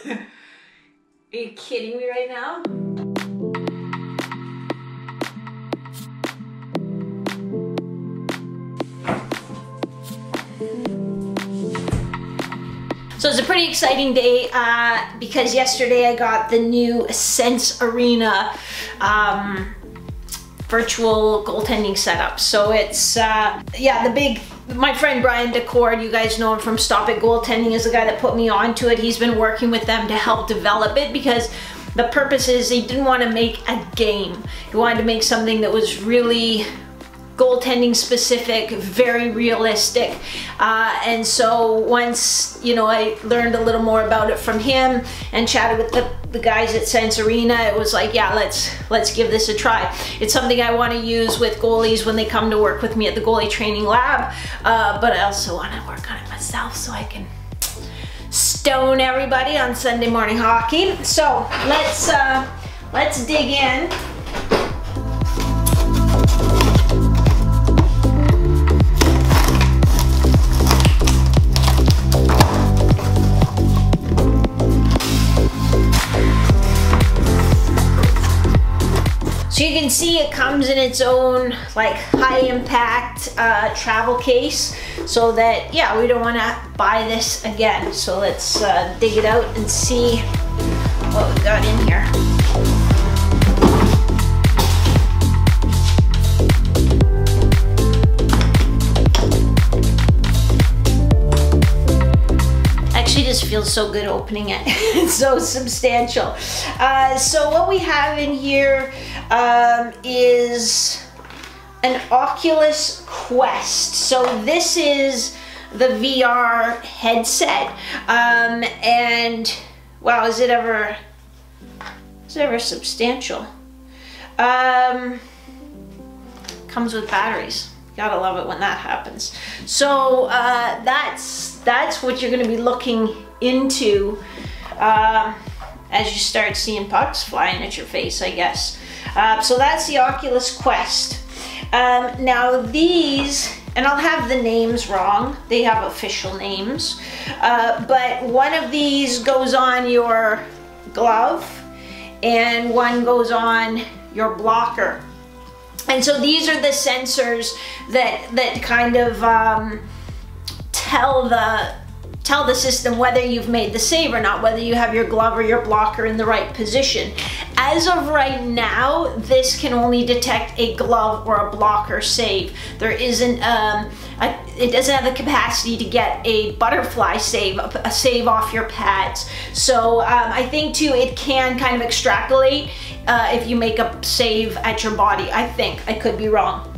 Are you kidding me right now? So it's a pretty exciting day because yesterday I got the new Sense Arena virtual goaltending setup. So it's, my friend Brian Decord, you guys know him from Stop It Goaltending, is the guy that put me onto it. He's been working with them to help develop it because the purpose is he didn't want to make a game. He wanted to make something that was really goaltending specific, very realistic, and so once I learned a little more about it from him and chatted with the guys at Sense Arena, it was like, yeah, let's give this a try. It's something I want to use with goalies when they come to work with me at the goalie training lab, but I also want to work on it myself so I can stone everybody on Sunday morning hockey. So let's dig in. So you can see it comes in its own like high impact travel case, so that, yeah, we don't want to buy this again. So let's dig it out and see what we got in here. Actually just feels so good opening it. It's so substantial. So what we have in here is an Oculus Quest. So this is the VR headset, and wow, is it ever substantial? Comes with batteries. Gotta love it when that happens. So that's what you're gonna be looking into as you start seeing pucks flying at your face, I guess. So that's the Oculus Quest. Now these, and I'll have the names wrong, they have official names, but one of these goes on your glove and one goes on your blocker. And so these are the sensors that kind of tell the system whether you've made the save or not, whether you have your glove or your blocker in the right position. As of right now, this can only detect a glove or a blocker save. There isn't, it doesn't have the capacity to get a butterfly save, a save off your pads. So I think too, it can kind of extrapolate if you make a save at your body. I think, I could be wrong.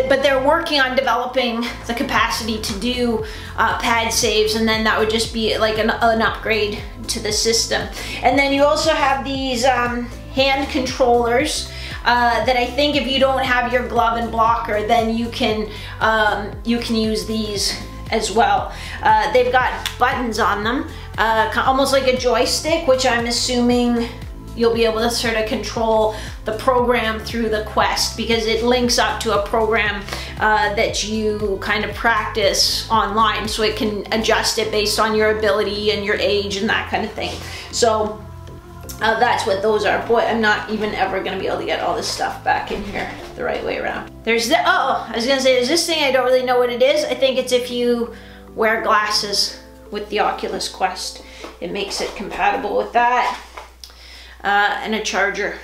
But they're working on developing the capacity to do pad saves, and then that would just be like an upgrade to the system. And then you also have these hand controllers that I think if you don't have your glove and blocker, then you can use these as well. They've got buttons on them, almost like a joystick, which I'm assuming you'll be able to sort of control the program through the Quest, because it links up to a program that you kind of practice online, so it can adjust it based on your ability and your age and that kind of thing. So that's what those are. Boy, I'm not even ever gonna be able to get all this stuff back in here the right way around. There's the, oh, I was gonna say, there's this thing, I don't really know what it is. I think it's if you wear glasses with the Oculus Quest, it makes it compatible with that. And a charger,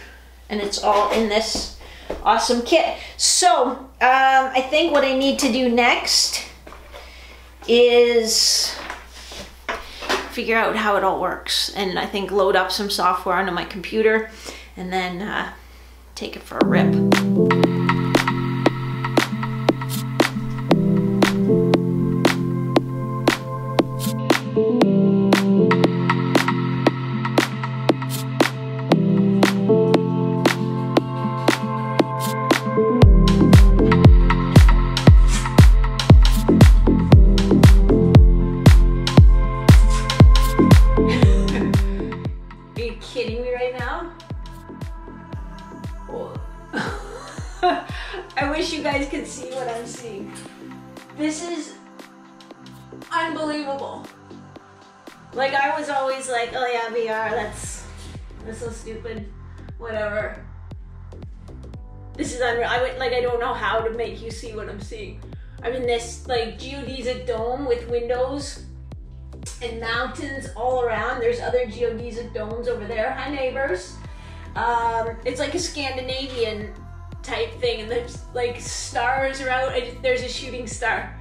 and it's all in this awesome kit. So I think what I need to do next is figure out how it all works, and I think load up some software onto my computer and then take it for a rip. I wish you guys could see what I'm seeing. This is unbelievable. Like I was always like, oh yeah, VR, that's so stupid. Whatever. This is unreal. I don't know how to make you see what I'm seeing. I'm in this like geodesic dome with windows and mountains all around. There's other geodesic domes over there. Hi neighbors. It's like a Scandinavian type thing, and there's like stars around. There's a shooting star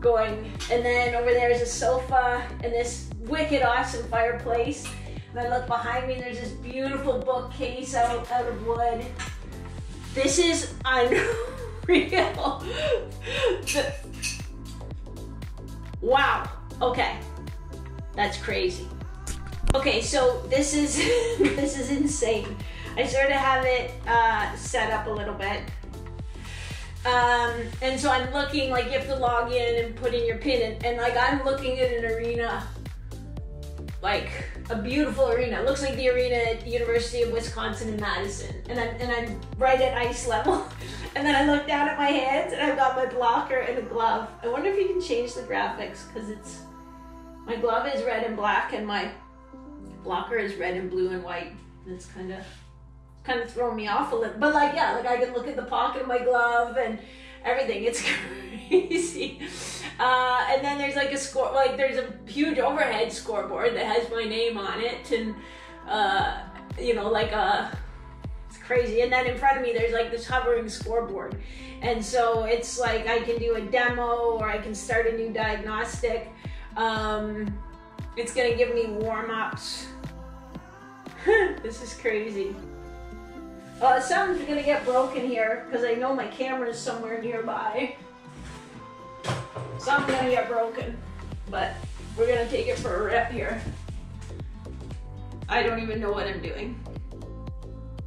going, and then over there is a sofa and this wicked awesome fireplace. And I look behind me and there's this beautiful bookcase out of wood. This is unreal. Wow. Okay. That's crazy. Okay, so this is this is insane. I sort of have it set up a little bit. And so I'm looking, like you have to log in and put in your PIN, and like I'm looking at an arena, like a beautiful arena. It looks like the arena at University of Wisconsin in Madison, and I'm right at ice level. And then I look down at my hands and I've got my blocker and a glove. I wonder if you can change the graphics, because my glove is red and black and my blocker is red and blue and white. It's kind of throwing me off a little, but like, yeah, like I can look at the pocket of my glove and everything. It's crazy. And then there's like there's a huge overhead scoreboard that has my name on it, and you know, like it's crazy. And then in front of me there's like this hovering scoreboard, and so it's like I can do a demo or I can start a new diagnostic. It's gonna give me warm-ups. This is crazy. Something's gonna get broken here because I know my camera's somewhere nearby. Something's gonna get broken, but we're gonna take it for a rip here. I don't even know what I'm doing.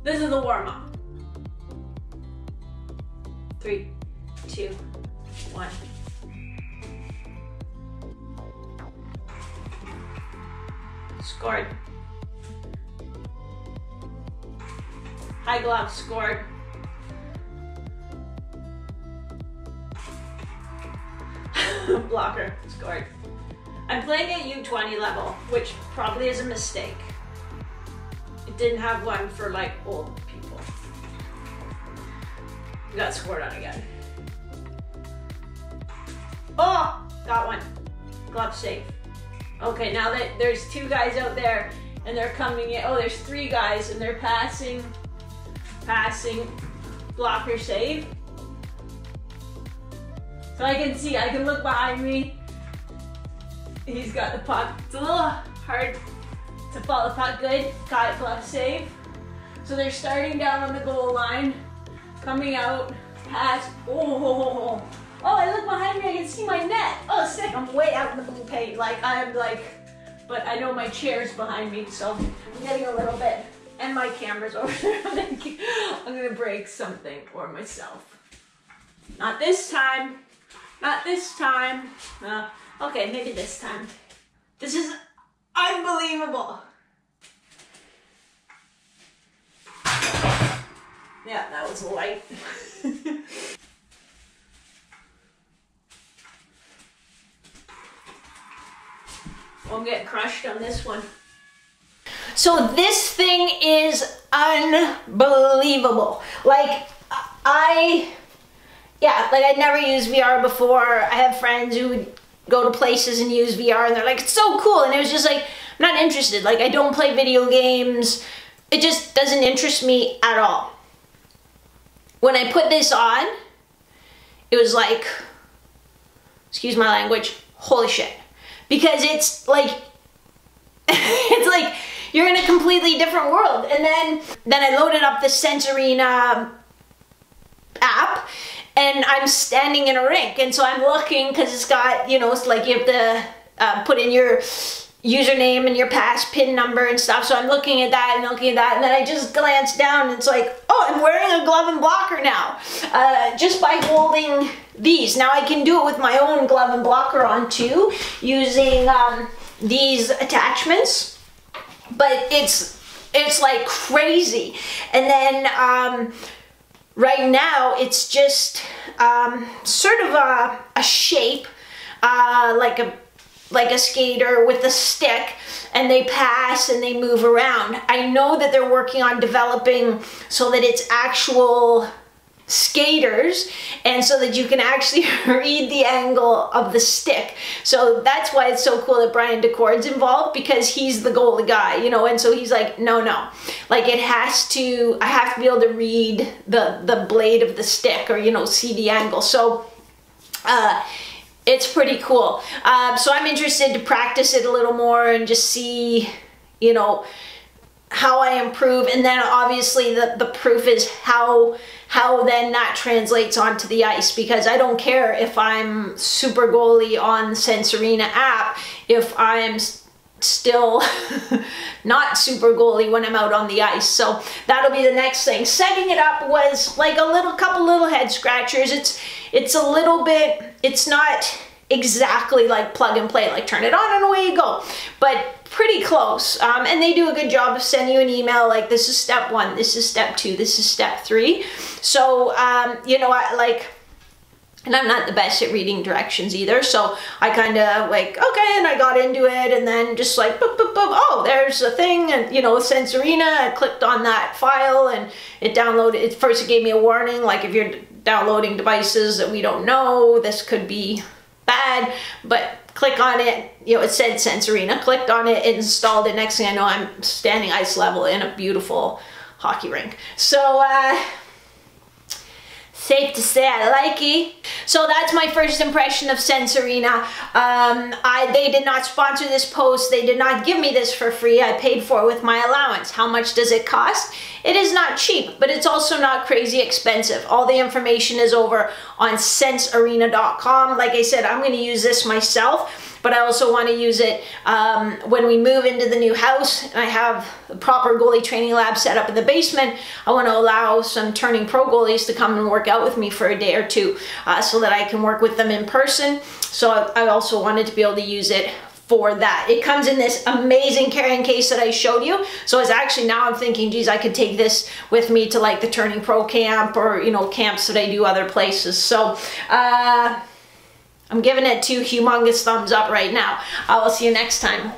This is the warm-up. 3, 2, 1. Scored. High glove, scored. Blocker, scored. I'm playing at U20 level, which probably is a mistake. It didn't have one for like old people. Got scored on again. Oh, got one. Glove safe. Okay, now that there's 2 guys out there and they're coming in. Oh, there's 3 guys and they're passing, blocker save. So I can see, I can look behind me. He's got the puck. It's a little hard to follow the puck. Good, got it, glove save. So they're starting down on the goal line, coming out, pass. Oh, I look behind me, I can see my net. Oh, sick, I'm way out in the blue paint. Like, I'm like, but I know my chair's behind me, so I'm getting a little bit. And my camera's over there. I'm gonna break something or myself. Not this time. Not this time. Okay, maybe this time. This is unbelievable. Yeah, that was light. I'm getting crushed on this one. So this thing is unbelievable. Like, I'd never used VR before. I have friends who would go to places and use VR and they're like, it's so cool. And it was just like, I'm not interested. Like, I don't play video games. It just doesn't interest me at all. When I put this on, it was like, excuse my language, holy shit. Because it's like, it's like, you're in a completely different world. And then I loaded up the Sense Arena app, and I'm standing in a rink, and so I'm looking, because it's got, you know, it's like you have to put in your username and your PIN number and stuff. So I'm looking at that and looking at that, and then I just glance down and it's like, oh, I'm wearing a glove and blocker now, just by holding these. Now I can do it with my own glove and blocker on too, using these attachments, but it's like crazy. And then right now it's just sort of a shape, like like a skater with a stick, and they pass and they move around. I know that they're working on developing so that it's actual skaters, and so that you can actually read the angle of the stick. So that's why it's so cool that Brian DeCord's involved, because he's the goalie guy, you know, and so he's like, no, like I have to be able to read the blade of the stick, or, you know, see the angle. So it's pretty cool. So I'm interested to practice it a little more and just see, you know, how I improve. And then obviously the proof is how then that translates onto the ice, because I don't care if I'm super goalie on the Sense Arena app if I'm still not super goalie when I'm out on the ice. So that'll be the next thing. Setting it up was like couple little head scratchers. It's a little bit, it's not exactly like plug and play, like turn it on and away you go, but pretty close. And they do a good job of sending you an email like, this is step 1, this is step 2, this is step 3. So you know, and I'm not the best at reading directions either, so I kind of like, okay, and I got into it, and then just like, boop, boop, boop, oh, there's a thing, and you know, Sense Arena, I clicked on that file, and it downloaded. First it gave me a warning, like, if you're downloading devices that we don't know, this could be bad, but click on it, you know, it said Sense Arena, clicked on it, it installed it. Next thing I know, I'm standing ice level in a beautiful hockey rink. So, safe to say I like it. So that's my first impression of Sense Arena. They did not sponsor this post. They did not give me this for free. I paid for it with my allowance. How much does it cost? It is not cheap, but it's also not crazy expensive. All the information is over on SenseArena.com. Like I said, I'm going to use this myself, but I also want to use it when we move into the new house and I have the proper goalie training lab set up in the basement. I want to allow some turning pro goalies to come and work out with me for a day or two so that I can work with them in person. So I also wanted to be able to use it for that. It comes in this amazing carrying case that I showed you. So it's actually, now I'm thinking, geez, I could take this with me to like the Turning Pro camp, or, you know, camps that I do other places. So I'm giving it 2 humongous thumbs up right now. I will see you next time.